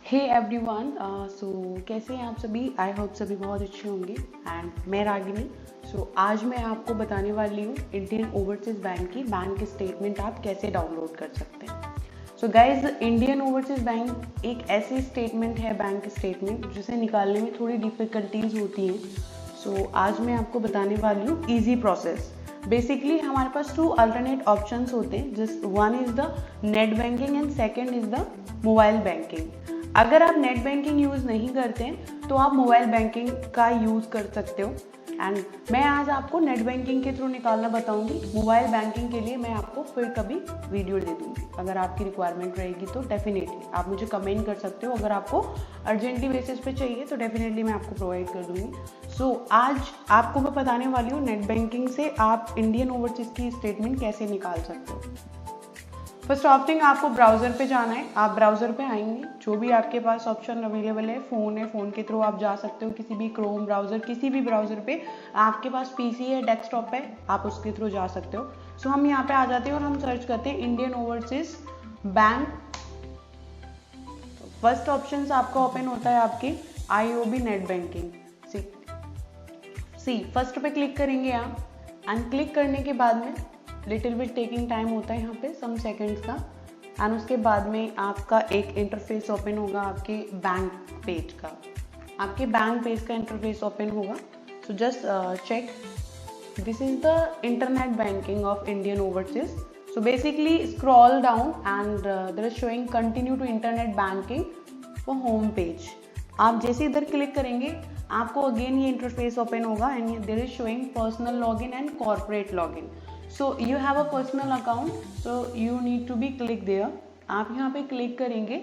Hey everyone, सो कैसे हैं आप सभी। आई होप सभी बहुत अच्छे होंगे। एंड मैं रागिनी। आज मैं आपको बताने वाली हूँ इंडियन ओवरसीज बैंक की बैंक स्टेटमेंट आप कैसे डाउनलोड कर सकते हैं। So guys, Indian overseas bank एक ऐसी स्टेटमेंट है, बैंक स्टेटमेंट, जिसे निकालने में थोड़ी डिफिकल्टीज होती हैं। आज मैं आपको बताने वाली हूँ ईजी प्रोसेस। बेसिकली हमारे पास टू अल्टरनेट ऑप्शंस होते हैं, जिस one is the net banking and second is the mobile banking. अगर आप नेट बैंकिंग यूज़ नहीं करते हैं तो आप मोबाइल बैंकिंग का यूज़ कर सकते हो। एंड मैं आज आपको नेट बैंकिंग के थ्रू निकालना बताऊंगी। मोबाइल बैंकिंग के लिए मैं आपको फिर कभी वीडियो दे दूंगी। अगर आपकी रिक्वायरमेंट रहेगी तो डेफिनेटली आप मुझे कमेंट कर सकते हो। अगर आपको अर्जेंटली बेसिस पे चाहिए तो डेफिनेटली मैं आपको प्रोवाइड कर दूंगी। आज आपको मैं बताने वाली हूँ नेट बैंकिंग से आप इंडियन ओवरसीज की स्टेटमेंट कैसे निकाल सकते हो। फर्स्ट ऑफ थिंग, आपको ब्राउज़र पे जाना है। आप ब्राउज़र पे आएंगे, जो भी आपके पास ऑप्शन अवेलेबल है, फ़ोन के थ्रू आप जा सकते हो। किसी भी क्रोम ब्राउज़र, किसी भी ब्राउज़र पे, आपके पास पीसी है, डेस्कटॉप है, आप उसके थ्रू जा सकते हो। हम यहाँ पे आ जाते हैं और हम सर्च करते हैं Indian overseas bank. First option आपका ओपन होता है आपकी IOB नेट बैंकिंग। फर्स्ट पे क्लिक करेंगे आप। एंड क्लिक करने के बाद में लिटिल बिट टेकिंग टाइम होता है यहाँ पे, सम सेकंड्स का। एंड उसके बाद में आपका एक इंटरफेस ओपन होगा आपके बैंक पेज का। आपके बैंक पेज का इंटरफेस ओपन होगा। So just check, this is the internet banking of Indian Overseas. So basically scroll down and there is showing continue to internet banking for home page. आप जैसे इधर click करेंगे आपको again ये interface open होगा and there is showing personal login and corporate login. So you have a personal account, so you need to be click there. आप यहाँ पे क्लिक करेंगे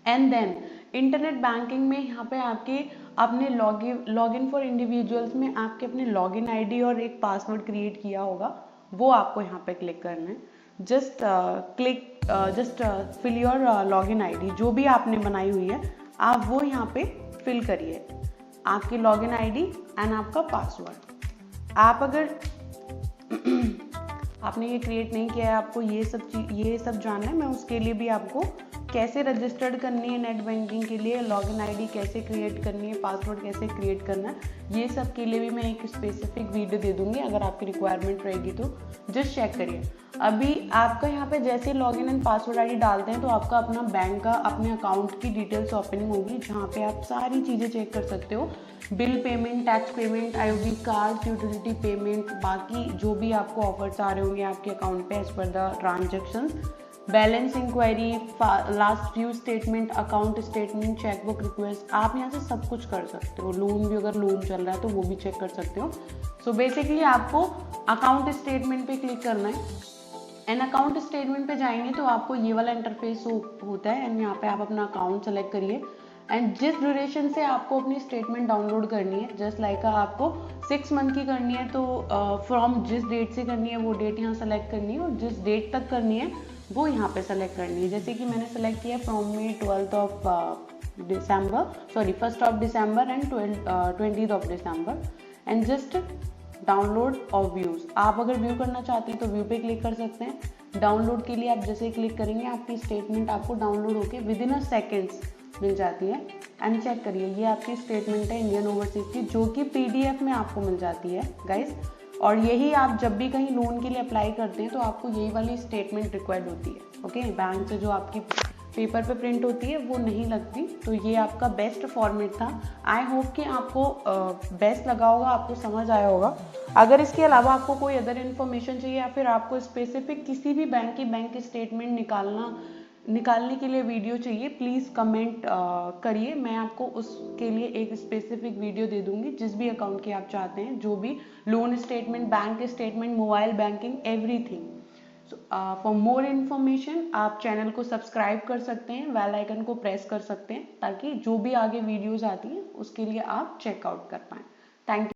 एंड देन इंटरनेट बैंकिंग में यहाँ पे आपके अपने लॉगिन फॉर इंडिविजुअल्स में आपके अपने लॉगिन आईडी और एक पासवर्ड क्रिएट किया होगा, वो आपको यहाँ पे क्लिक करना है। Just fill your login ID, जो भी आपने बनाई हुई है आप वो यहाँ पे फिल करिए, आपकी लॉगिन आईडी एंड आपका पासवर्ड। आप अगर आपने ये क्रिएट नहीं किया है, आपको ये सब जानना है, मैं उसके लिए भी आपको कैसे रजिस्टर्ड करनी है नेट बैंकिंग के लिए, लॉगिन आईडी कैसे क्रिएट करनी है, पासवर्ड कैसे क्रिएट करना है, ये सब के लिए भी मैं एक स्पेसिफिक वीडियो दे दूंगी। अगर आपकी रिक्वायरमेंट रहेगी तो जस्ट चेक करिए। अभी आपका यहाँ पे जैसे लॉगिन एंड पासवर्ड आईडी डालते हैं तो आपका अपना बैंक का अपने अकाउंट की डिटेल्स ओपनिंग होगी, जहाँ पे आप सारी चीज़ें चेक कर सकते हो। Bill payment, tax payment, IOB card, utility payment, बाकी जो भी आपको ऑफर्स आ रहे होंगे आपके अकाउंट पे as per the transactions, balance enquiry, last few statement, account statement, chequebook request, आप यहाँ से सब कुछ कर सकते हो। लोन भी, अगर लोन चल रहा है तो वो भी चेक कर सकते हो। सो बेसिकली आपको अकाउंट स्टेटमेंट पे क्लिक करना है एंड अकाउंट स्टेटमेंट पे जाएंगे तो आपको ये वाला इंटरफेस होता है एंड यहाँ पे आप अपना अकाउंट सेलेक्ट करिए। एंड जिस ड्यूरेशन से आपको अपनी स्टेटमेंट डाउनलोड करनी है, जस्ट लाइक आपको 6 मंथ की करनी है तो फ्रॉम जिस डेट से करनी है वो डेट यहाँ सेलेक्ट करनी है और जिस डेट तक करनी है वो यहाँ पे सेलेक्ट करनी है। जैसे कि मैंने सेलेक्ट किया फ्रॉम में 1st of December and 20th of December and just download और व्यूज। आप अगर व्यू करना चाहते हैं तो व्यू पे क्लिक कर सकते हैं। डाउनलोड के लिए आप जैसे क्लिक करेंगे आपकी स्टेटमेंट आपको डाउनलोड होके विदिन अ सेकेंड्स मिल जाती है। एंड चेक करिए, ये आपकी स्टेटमेंट है इंडियन ओवरसीज की, जो कि PDF में आपको मिल जाती है गाइस। और यही आप जब भी कहीं लोन के लिए अप्लाई करते हैं तो आपको यही वाली स्टेटमेंट रिक्वायर्ड होती है। ओके, बैंक से जो आपकी पेपर पे प्रिंट होती है वो नहीं लगती। तो ये आपका बेस्ट फॉर्मेट था। आई होप कि आपको बेस्ट लगा होगा, आपको समझ आया होगा। अगर इसके अलावा आपको कोई अदर इन्फॉर्मेशन चाहिए या फिर आपको स्पेसिफिक किसी भी बैंक की बैंक स्टेटमेंट निकालने के लिए वीडियो चाहिए, प्लीज़ कमेंट करिए। मैं आपको उसके लिए एक स्पेसिफिक वीडियो दे दूंगी, जिस भी अकाउंट की आप चाहते हैं, जो भी loan statement, bank statement, mobile banking, everything. For more information आप चैनल को सब्सक्राइब कर सकते हैं, बेल आइकन को प्रेस कर सकते हैं, ताकि जो भी आगे वीडियोज़ आती हैं उसके लिए आप चेकआउट कर पाएँ। Thank you.